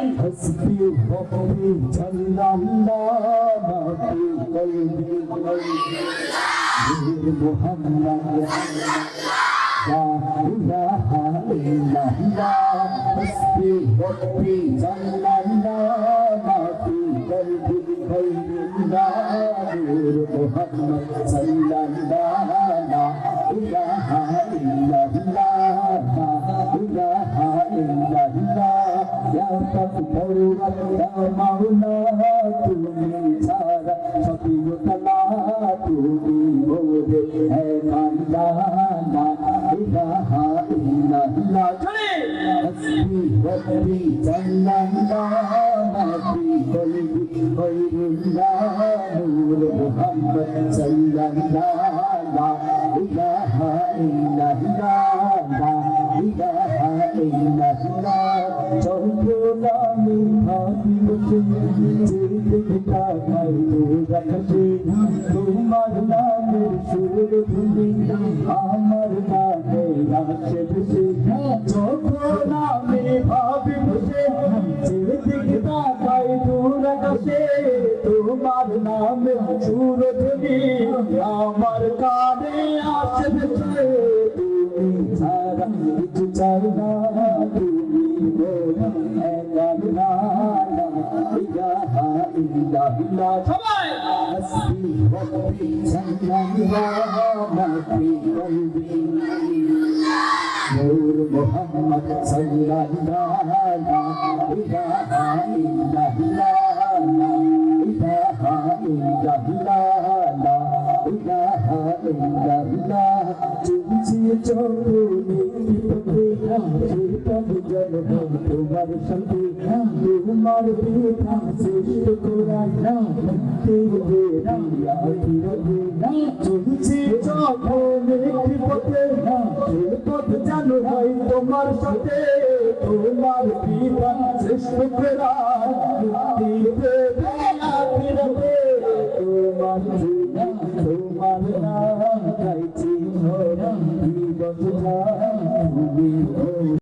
हस्बी वक्ती जल्लाल्लाह माफी कल्बी नूर मोहम्मद ला इलाहा इल्लल्लाह हस्बी वक्ती जल्लाल्लाह माफी कल्बी नूर मोहम्मद सल्लल्लाह ला इलाहा इल्लल्लाह इलाहा इल्लल्लाह या तकबीर या मौला तुम्हें सारा सभी कला तुम्हें बोले है काला ला इलाहा इल्लल्लाह चले हस्बी वक्ती जल्लल्लाह माफी कल्बी खैरुल्लाह नूर मोहम्मद सल्लल्लाह ला इलाहा इल्लल्लाह ला इलाहा इल्लल्लाह चौको नामी भाभी मुझे जिंदा भाई तू रखते तुम्हार नामे सुर धुनी আমার নামে রাশে বসে চৌকো নামে ভাবি মুঝে জিন্দিগা তাই দূর আকাশে তোমার নামে সুর ধুনি আমার কানে আসে বসে তুমি ছাড়া কিছু চাই না তুমি বলো একা না ইলাহা ইল্লাল্লাহ সবাই হাসবি ওয়াক্তি সাল্লাল্লাহ মাফি কলবি নূর মোহাম্মদ সাল্লাল্লাহ লা ইলাহা ইল্লাল্লাহ লা ইলাহা ইল্লাল্লাহ লা ইলাহা ইল্লাল্লাহ চলছে চলুনি পথে সেতব জনগণ তোমার সাথে তোমার পিতা শ্রেষ্ঠ কোরআন তেরে রায়া ফিরবে চলছে চলুনি পথে পথ জানো ভাই তোমার সাথে তোমার পিতা শ্রেষ্ঠ কোরআন তেরে রায়া ফিরবে তোমার নাম গাইছি জীবন